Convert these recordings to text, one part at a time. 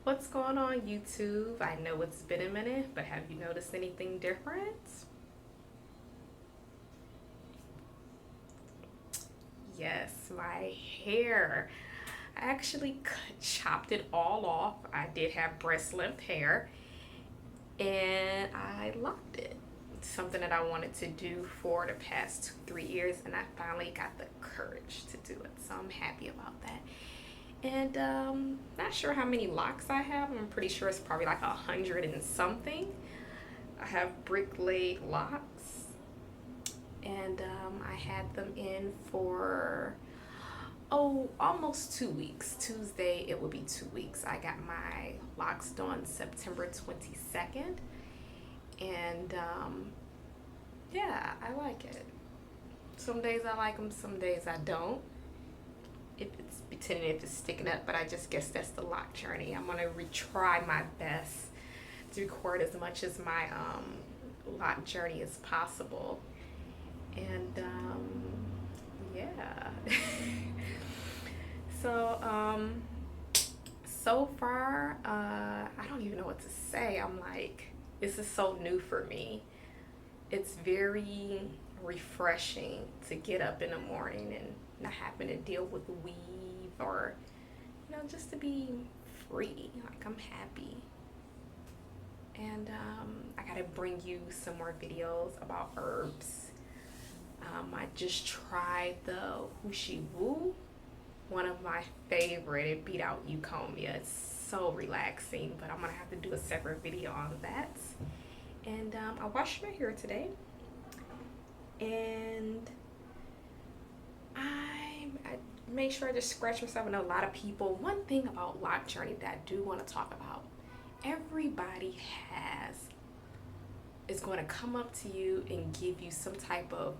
What's going on, YouTube? I know it's been a minute, but have you noticed anything different? Yes, my hair. I actually chopped it all off. I did have breast length hair and I locked it. It's something that I wanted to do for the past 2, 3 years, and I finally got the courage to do it. So I'm happy about that. And not sure how many locks I have. I'm pretty sure it's probably like 100 and something. I have brick laid locks, and I had them in for almost 2 weeks. Tuesday it will be 2 weeks. I got my locks done September 22nd, and yeah, I like it. Some days I like them, some days I don't. If it's pretending if it's sticking up, but I just guess that's the Loc Journey. I'm gonna retry my best to record as much as my Loc Journey as possible. And yeah. so so far, I don't even know what to say. I'm like, this is so new for me. It's very refreshing to get up in the morning and not having to deal with weave or, just to be free. Like, I'm happy. And I gotta bring you some more videos about herbs. I just tried the Hushi Wu, one of my favorite. It beat out Eucomia. It's so relaxing, but I'm gonna have to do a separate video on that. And I washed my hair today, and I made sure I just scratch myself. I know a lot of people. One thing about Loc Journey that I do want to talk about, everybody is going to come up to you and give you some type of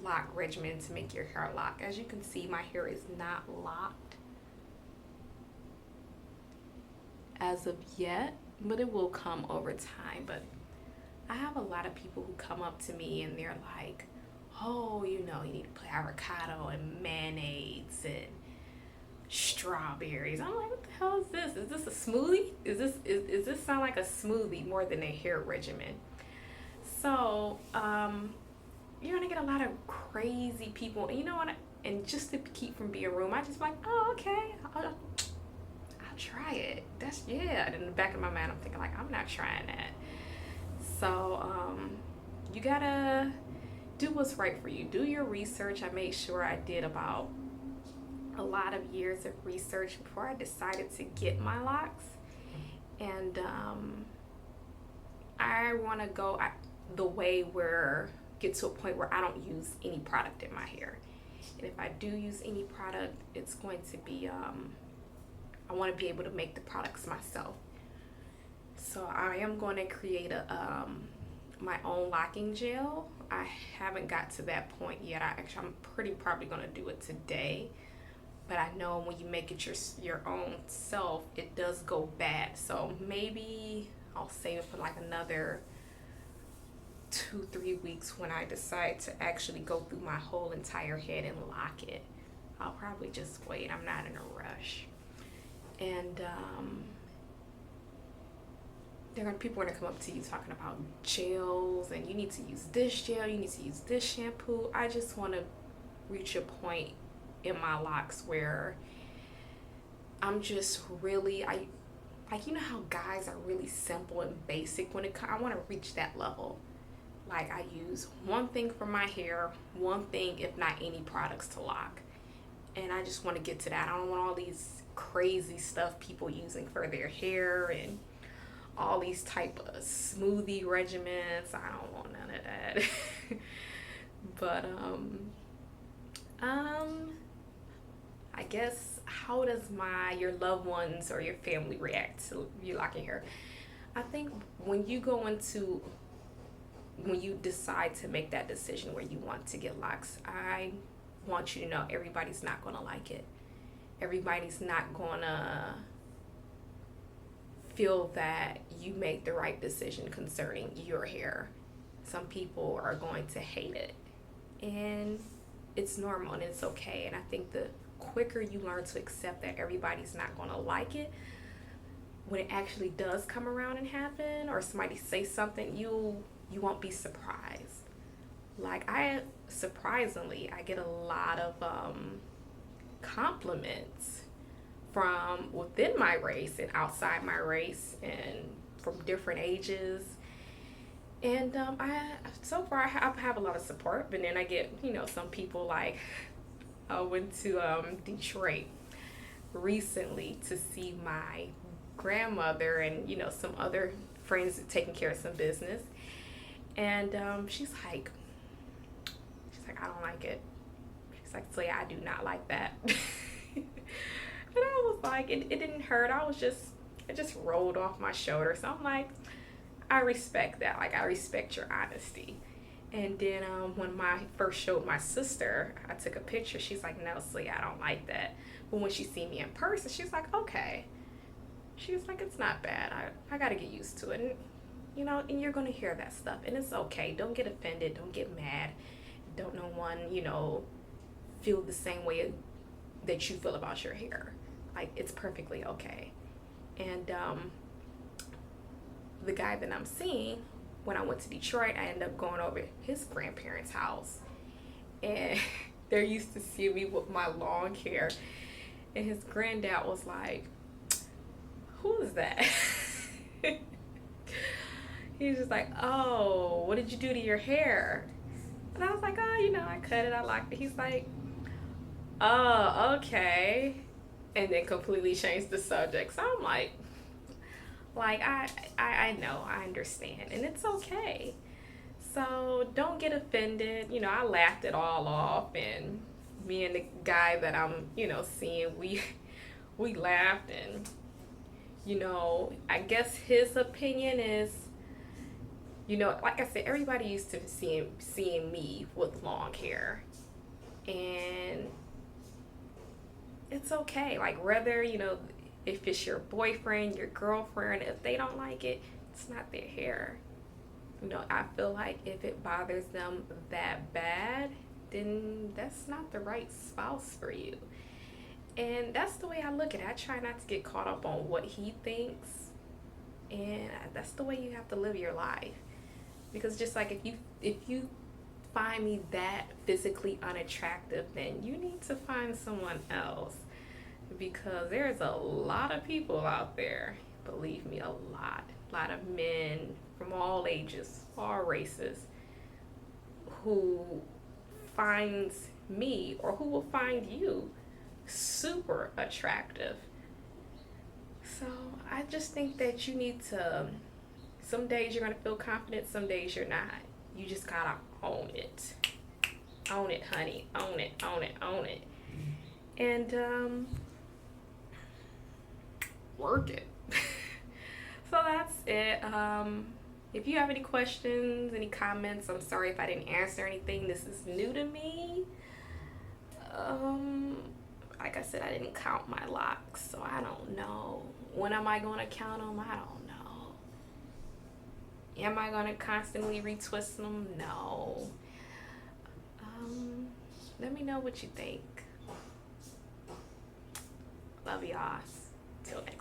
lock regimen to make your hair lock. As you can see, my hair is not locked as of yet, but it will come over time. But I have a lot of people who come up to me and they're like, oh, you need to put avocado and mayonnaise and strawberries. I'm like, what the hell is this? Is this a smoothie? Is this sound like a smoothie more than a hair regimen? So you're gonna get a lot of crazy people. And you know what? And just to keep from being rude, I just like, oh, okay, I'll try it. And in the back of my mind, I'm thinking like, I'm not trying that. So you gotta do what's right for you. Do your research. I made sure I did about a lot of years of research before I decided to get my locks. And I want to go the way where get to a point where I don't use any product in my hair. And if I do use any product, it's going to be I want to be able to make the products myself. So I am going to create my own locking gel. I haven't got to that point yet. I'm probably going to do it today. But I know when you make it your own self, it does go bad. So maybe I'll save it for like another 2, 3 weeks when I decide to actually go through my whole entire head and lock it. I'll probably just wait. I'm not in a rush. And people are gonna come up to you talking about gels, and you need to use this gel, you need to use this shampoo. I just want to reach a point in my locks where I'm just really, you know how guys are really simple and basic when I want to reach that level. Like, I use one thing for my hair, one thing, if not any products to lock. And I just want to get to that. I don't want all these crazy stuff people using for their hair and all these type of smoothie regimens. I don't want none of that. But I guess, how does your loved ones or your family react to you locking hair? I think when you decide to make that decision where you want to get locks, I want you to know everybody's not going to like it. Everybody's not going to feel that you made the right decision concerning your hair. Some people are going to hate it, and it's normal and it's okay. And I think the quicker you learn to accept that everybody's not going to like it, when it actually does come around and happen, or somebody say something, you won't be surprised. Like, I surprisingly, I get a lot of compliments from within my race and outside my race, and from different ages. And I so far I have a lot of support, but then I get, some people like, I went to Detroit recently to see my grandmother and some other friends taking care of some business, and she's like, I don't like it. She's like, so yeah, I do not like that. And I was like, it didn't hurt. It just rolled off my shoulder. So I'm like, I respect that. Like, I respect your honesty. And then when I first showed my sister, I took a picture. She's like, no, see, I don't like that. But when she seen me in person, she's like, okay. She was like, it's not bad. I got to get used to it. And you're going to hear that stuff. And it's okay. Don't get offended. Don't get mad. Don't no one, feel the same way that you feel about your hair. Like, it's perfectly okay. And the guy that I'm seeing, when I went to Detroit, I ended up going over his grandparents' house. And they're used to seeing me with my long hair. And his granddad was like, who is that? He's just like, oh, what did you do to your hair? And I was like, oh, I cut it. I liked it. He's like, oh, okay. And then completely changed the subject. So I'm like, I know, I understand. And it's okay. So don't get offended. I laughed it all off. And me and the guy that I'm, seeing, we laughed. And, I guess his opinion is, like I said, everybody used to seeing me with long hair. And it's okay. Like, whether, if it's your boyfriend, your girlfriend, if they don't like it, it's not their hair. I feel like if it bothers them that bad, then that's not the right spouse for you. And that's the way I look at it. I try not to get caught up on what he thinks. And that's the way you have to live your life. Because just like if you find me that physically unattractive, then you need to find someone else. Because there's a lot of people out there, believe me, a lot of men from all ages, all races, who finds me, or who will find you, super attractive. So I just think that you need to, some days you're going to feel confident, some days you're not. You just gotta own it. Own it, honey. Own it, own it, own it. And work it. So that's it. If you have any questions, any comments, I'm sorry if I didn't answer anything. This is new to me. Like I said, I didn't count my locks, so I don't know. When am I going to count them? I don't know. Am I going to constantly retwist them? No. Let me know what you think. Love y'all. Till next.